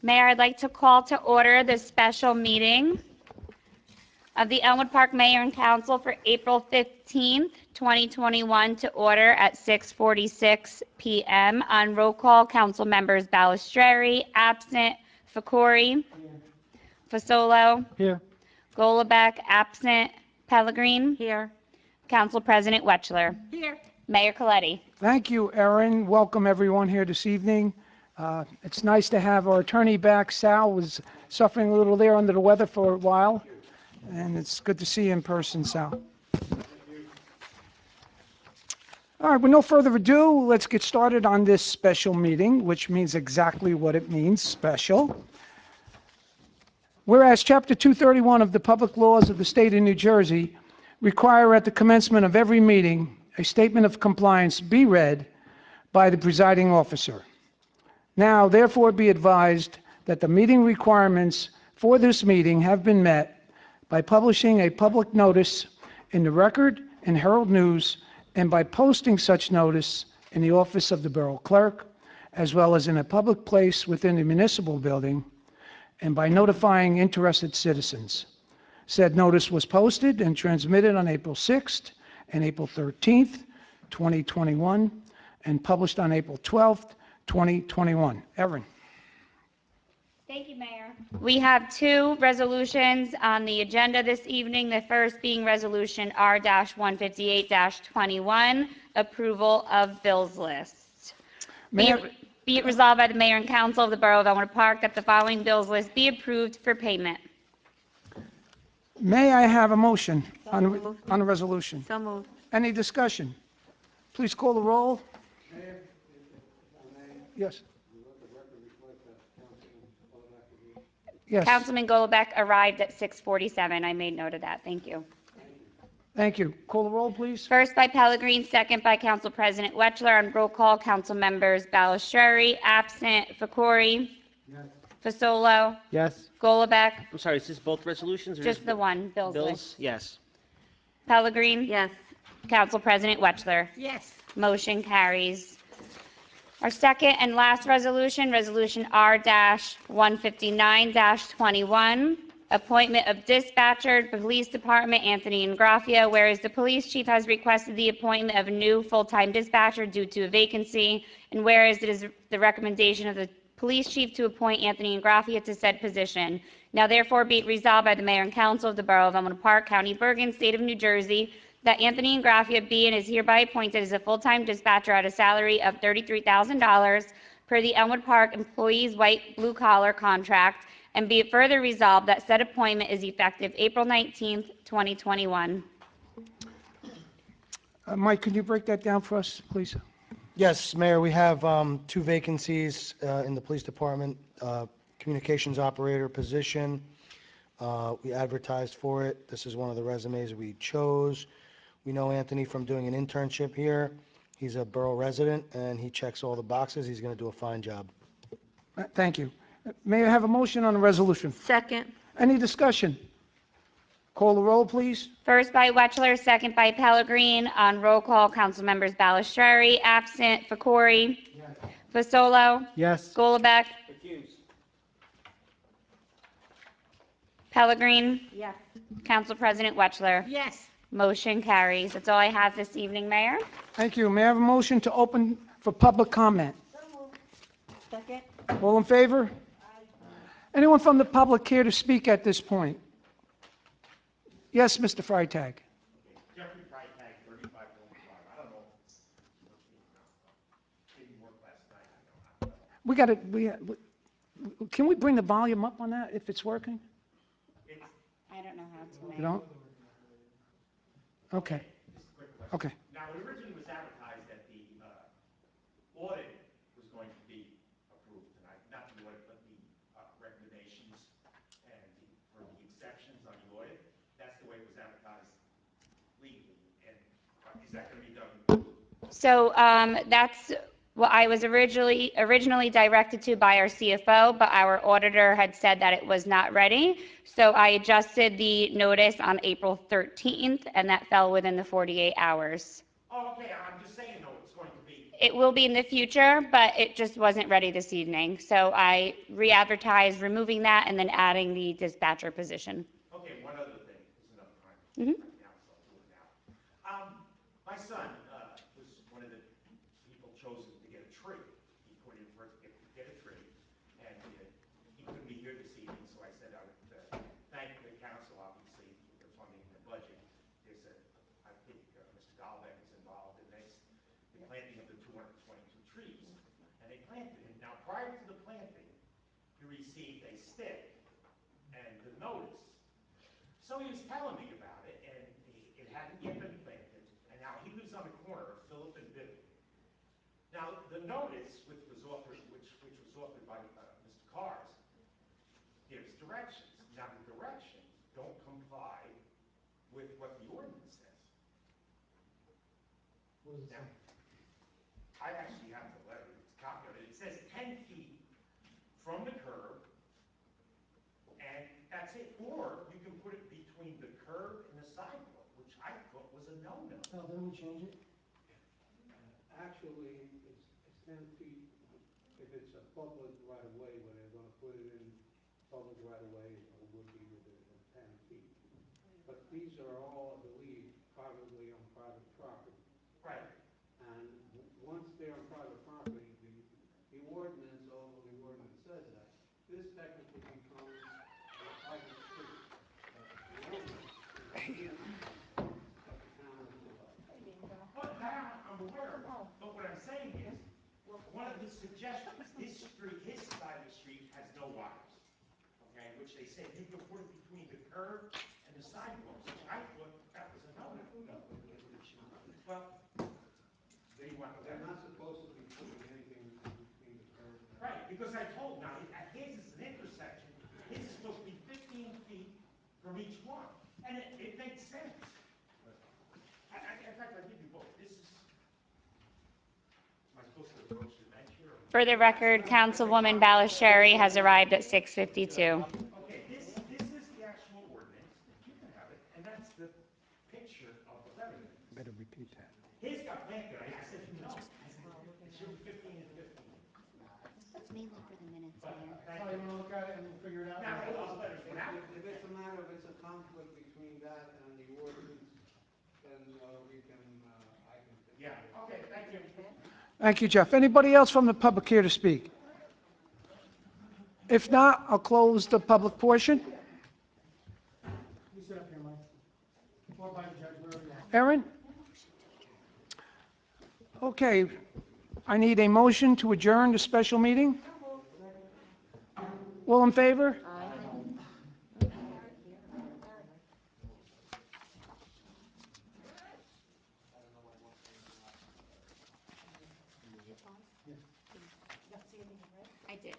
Mayor, I'd like to call to order the special meeting of the Elmwood Park Mayor and Council for April 15th, 2021 to order at 6:46 p.m. On roll call, council members Balistrary, absent, Fakori, Fasolo, Here. Golubek, absent, Pellegrin, Here. Council President Wetchler, Here. Mayor Coletti. Thank you, Erin. Welcome everyone here this evening. It's nice to have our attorney back. Sal was suffering a little there under the weather for a while, and it's good to see you in person, Sal. All right, with no further ado, let's get started on this special meeting, which means exactly what it means, special. Whereas Chapter 231 of the Public Laws of the State of New Jersey require at the commencement of every meeting a statement of compliance be read by the presiding officer. Now, therefore, be advised that the meeting requirements for this meeting have been met by publishing a public notice in the Record and Herald News and by posting such notice in the office of the Borough Clerk, as well as in a public place within the municipal building, and by notifying interested citizens. Said notice was posted and transmitted on April 6th and April 13th, 2021, and published on April 12th, 2021. Erin. Thank you, Mayor. We have two resolutions on the agenda this evening. The first being Resolution R-158-21, approval of bills list. Be it resolved by the Mayor and Council of the Borough of Elmwood Park that the following bills list be approved for payment. May I have a motion on the resolution? So moved. Any discussion? Please call the roll. Yes. Yes. Councilman Golubek arrived at 6:47. I made note of that. Thank you. Thank you. Call the roll, please. First by Pellegrin, second by Council President Wetchler. On roll call, council members Balistrary, absent, Fakori, Fasolo, Yes. Golubek, I'm sorry, is this both resolutions or just the one, bills bills? list. Yes. Pellegrin, Yes. Council President Wetchler. Yes. Motion carries. Our second and last resolution, Resolution R-159-21, appointment of dispatcher, Police Department, Anthony Ingraffia, whereas the police chief has requested the appointment of a new full-time dispatcher due to a vacancy, and whereas it is the recommendation of the police chief to appoint Anthony Ingraffia to said position. Now therefore be it resolved by the Mayor and Council of the Borough of Elmwood Park, County of Bergen, State of New Jersey, that Anthony Ingraffia be and is hereby appointed as a full-time dispatcher at a salary of $33,000 per the Elmwood Park Employees White Blue Collar Contract, and be it further resolved that said appointment is effective April 19th, 2021. Mike, could you break that down for us, please? Yes, Mayor, we have two vacancies in the police department, communications operator position. We advertised for it. This is one of the resumes we chose. We know Anthony from doing an internship here. He's a borough resident, and he checks all the boxes. He's going to do a fine job. Thank you. May I have a motion on the resolution? Second. Any discussion? Call the roll, please. First by Wetchler, second by Pellegrin. On roll call, council members Balistrary, absent, Fakori, Fasolo, Yes. Golubek, Pellegrin, Yes. Council President Wetchler. Yes. Motion carries. That's all I have this evening, Mayor. Thank you. May I have a motion to open for public comment? Second. All in favor? Anyone from the public here to speak at this point? Yes, Mr. Freitag. Jeffrey Freitag, 35 Williams Drive. I don't know if it didn't work last night. We got to, can we bring the volume up on that if it's working? I don't know how to You don't? Okay. Okay. Now, it originally was advertised that the audit was going to be approved tonight, not the audit, but the recommendations and for the exceptions on the audit. That's the way it was advertised legally. And is that going to be done? So that's what I was originally directed to by our CFO, but our auditor had said that it was not ready. So I adjusted the notice on April 13th, and that fell within the 48 hours. Oh, okay, I'm just saying though, it's going to be. It will be in the future, but it just wasn't ready this evening. So I re-advertised removing that and then adding the dispatcher position. Okay, one other thing, there's enough time. Mhm. Now, so I'll do it now. My son, was one of the people chosen to get a tree. He put in for, to get a tree, and he couldn't be here this evening, so I said I would thank the council, obviously, for the funding and the budget. There's I think Mr. Dahlbeck is involved in this, the planting of the 222 trees. And they planted it. Now, prior to the planting, he received a stick and the notice. So he was telling me about it, and it hadn't yet been planted, and now he lives on the corner of Philip and Vivian. Now, the notice, which was authored by Mr. Cars, gives directions. Now, the directions don't comply with what the ordinance says. Now, I actually have the letter, it's copied, it says 10 feet from the curb, and that's it. Or you can put it between the curb and the sidewalk, which I thought was a no-no. Oh, then we change it? Actually, it's 10 feet if it's a public right-of-way, where they're gonna put it in public right-of-way, it would be within 10 feet. But these are all, I believe, privately on private property. Right. And once they're on private property, the ordinance, although the ordinance says that, this technically becomes a private street. The ordinance is that the town has allowed. But now I'm aware of it. But what I'm saying is, one of the suggestions, this street, his side of the street has no wires. Okay, which they said you could put it between the curb and the sidewalks, which I thought that was a no-no. Well, they want the They're letter. not supposed to be putting anything between the curb and. Right, because I told, now, his is an intersection, his is supposed to be 15 feet from each one, and it makes sense. In fact, I'll give you both, this is, am I supposed to approach the bench here? Or? For the record, Councilwoman Ballasheri has arrived at 6:52. Okay, this is the actual ordinance, you can have it, and that's the picture of the letter. Better repeat that. His got planted, I said, no, it should be 15 and 15. It's mainly for the minutes, But, thank Oh, you you. wanna look at it and we'll figure it out? Now, I'll let it go out. If it's a matter of it's a conflict between that and the ordinance, then we can, I can. Yeah, okay, thank you. Thank you, Jeff. Anybody else from the public here to speak? If not, I'll close the public portion. You sit up here, Mike. Or by the judge, wherever you want. Erin? Okay, I need a motion to adjourn the special meeting. All in favor? I did.